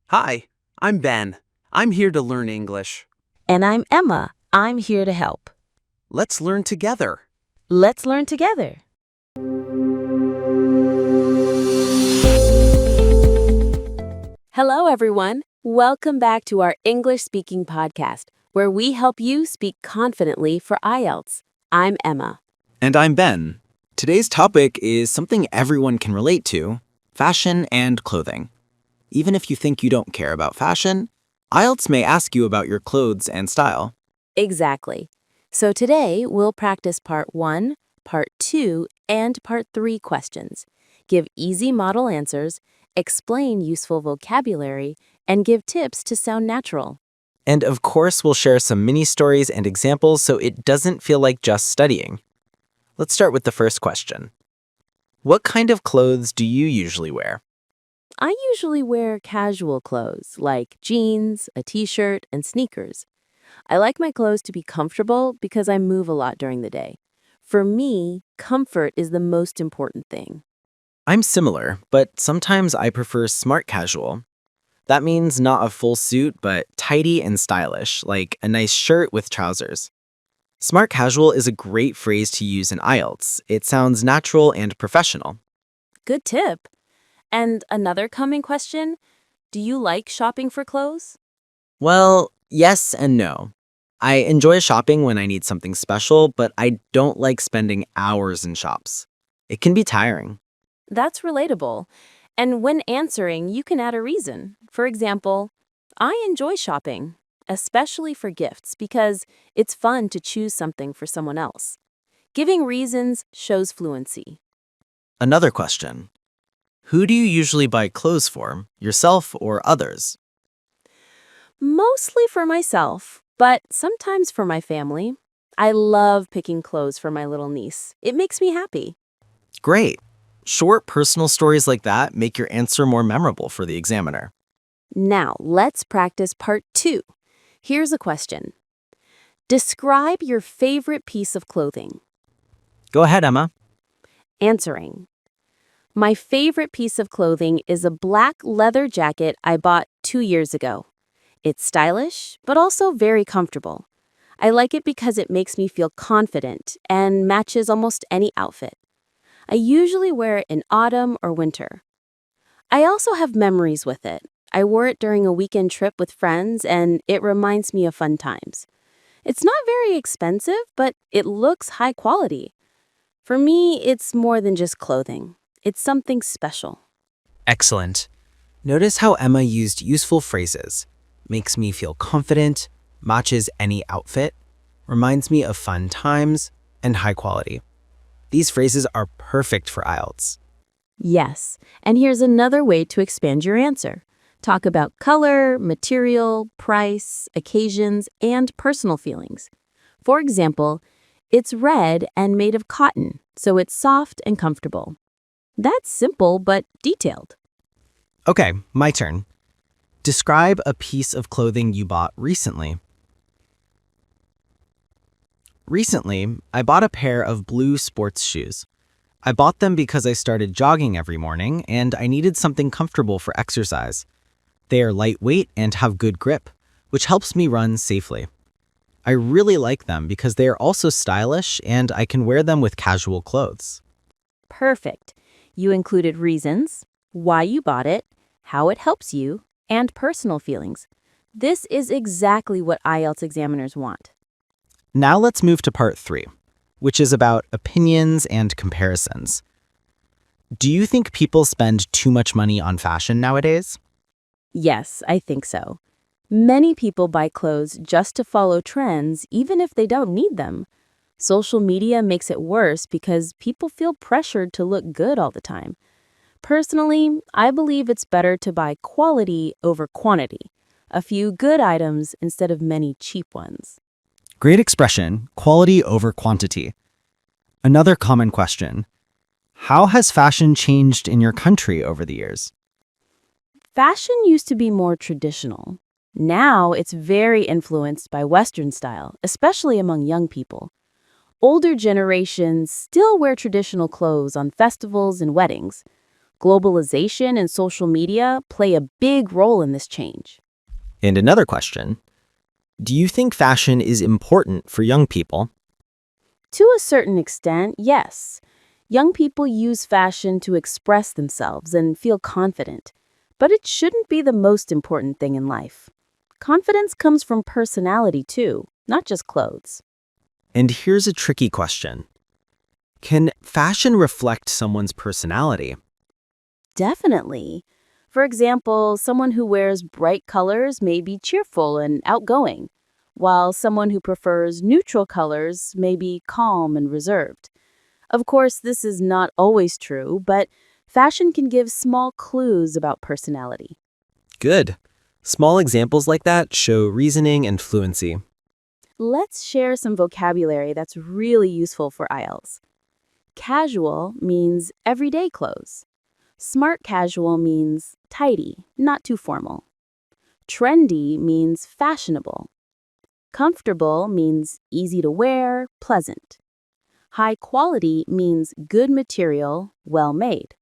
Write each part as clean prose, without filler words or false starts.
Hi, I'm Ben. I'm here to learn English. And I'm Emma. I'm here to help. Let's learn together. Let's learn together. Hello, everyone. Welcome back to our English speaking podcast, where we help you speak confidently for IELTS. I'm Emma. And I'm Ben. Today's topic is something everyone can relate to: fashion and clothing. Even if you think you don't care about fashion, IELTS may ask you about your clothes and style. Exactly. So today, we'll practice Part 1, Part 2, and Part 3 questions. Give easy model answers, explain useful vocabulary, and give tips to sound natural. And of course, we'll share some mini stories and examples so it doesn't feel like just studying. Let's start with the first question. What kind of clothes do you usually wear? I usually wear casual clothes like jeans, a t-shirt, and sneakers. I like my clothes to be comfortable because I move a lot during the day. For me, comfort is the most important thing. I'm similar, but sometimes I prefer smart casual. That means not a full suit, but tidy and stylish, like a nice shirt with trousers. Smart casual is a great phrase to use in IELTS. It sounds natural and professional. Good tip. And another common question, do you like shopping for clothes? Well, yes and no. I enjoy shopping when I need something special, but I don't like spending hours in shops. It can be tiring. That's relatable. And when answering, you can add a reason. For example, I enjoy shopping, especially for gifts, because it's fun to choose something for someone else. Giving reasons shows fluency. Another question. Who do you usually buy clothes for, yourself or others? Mostly for myself, but sometimes for my family. I love picking clothes for my little niece. It makes me happy. Great. Short personal stories like that make your answer more memorable for the examiner. Now, let's practice Part 2. Here's a question. Describe your favorite piece of clothing. Go ahead, Emma. Answering. My favorite piece of clothing is a black leather jacket I bought 2 years ago. It's stylish, but also very comfortable. I like it because it makes me feel confident and matches almost any outfit. I usually wear it in autumn or winter. I also have memories with it. I wore it during a weekend trip with friends, and it reminds me of fun times. It's not very expensive, but it looks high quality. For me, it's more than just clothing. It's something special. Excellent. Notice how Emma used useful phrases. Makes me feel confident, matches any outfit, reminds me of fun times, and high quality. These phrases are perfect for IELTS. Yes, and here's another way to expand your answer. Talk about color, material, price, occasions, and personal feelings. For example, it's red and made of cotton, so it's soft and comfortable. That's simple but detailed. Okay, my turn. Describe a piece of clothing you bought recently. Recently, I bought a pair of blue sports shoes. I bought them because I started jogging every morning and I needed something comfortable for exercise. They are lightweight and have good grip, which helps me run safely. I really like them because they are also stylish and I can wear them with casual clothes. Perfect. You included reasons, why you bought it, how it helps you, and personal feelings. This is exactly what IELTS examiners want. Now let's move to part 3, which is about opinions and comparisons. Do you think people spend too much money on fashion nowadays? Yes, I think so. Many people buy clothes just to follow trends, even if they don't need them. Social media makes it worse because people feel pressured to look good all the time. Personally, I believe it's better to buy quality over quantity, a few good items instead of many cheap ones. Great expression, quality over quantity. Another common question. How has fashion changed in your country over the years? Fashion used to be more traditional. Now it's very influenced by Western style, especially among young people. Older generations still wear traditional clothes on festivals and weddings. Globalization and social media play a big role in this change. And another question, do you think fashion is important for young people? To a certain extent, yes. Young people use fashion to express themselves and feel confident, but it shouldn't be the most important thing in life. Confidence comes from personality too, not just clothes. And here's a tricky question. Can fashion reflect someone's personality? Definitely. For example, someone who wears bright colors may be cheerful and outgoing, while someone who prefers neutral colors may be calm and reserved. Of course, this is not always true, but fashion can give small clues about personality. Good. Small examples like that show reasoning and fluency. Let's share some vocabulary that's really useful for IELTS. Casual means everyday clothes. Smart casual means tidy, not too formal. Trendy means fashionable. Comfortable means easy to wear, pleasant. High quality means good material, well made.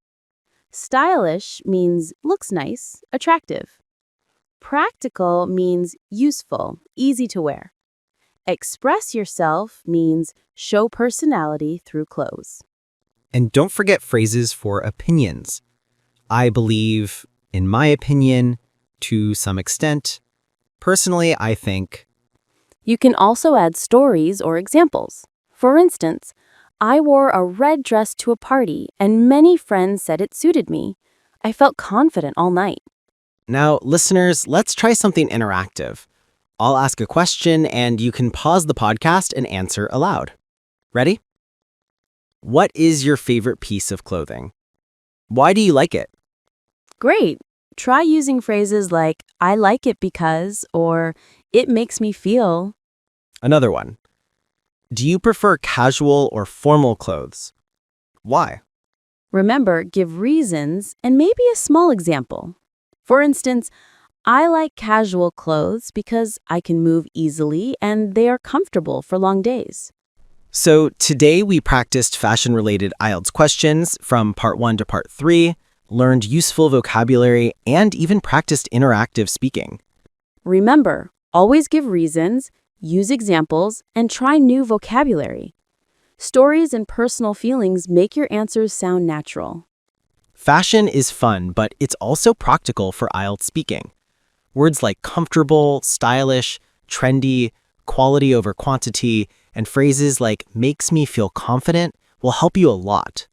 Stylish means looks nice, attractive. Practical means useful, easy to wear. Express yourself means show personality through clothes. And don't forget phrases for opinions. I believe, in my opinion, to some extent. Personally, I think. You can also add stories or examples. For instance, I wore a red dress to a party and many friends said it suited me. I felt confident all night. Now, listeners, let's try something interactive. I'll ask a question and you can pause the podcast and answer aloud. Ready? What is your favorite piece of clothing? Why do you like it? Great. Try using phrases like, I like it because, or it makes me feel. Another one. Do you prefer casual or formal clothes? Why? Remember, give reasons and maybe a small example. For instance, I like casual clothes because I can move easily and they are comfortable for long days. So today we practiced fashion-related IELTS questions from Part 1 to Part 3, learned useful vocabulary, and even practiced interactive speaking. Remember, always give reasons, use examples, and try new vocabulary. Stories and personal feelings make your answers sound natural. Fashion is fun, but it's also practical for IELTS speaking. Words like comfortable, stylish, trendy, quality over quantity, and phrases like makes me feel confident will help you a lot.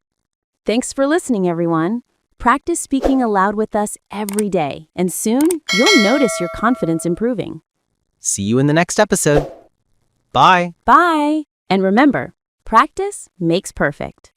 Thanks for listening, everyone. Practice speaking aloud with us every day, and soon you'll notice your confidence improving. See you in the next episode. Bye. Bye! And remember, practice makes perfect.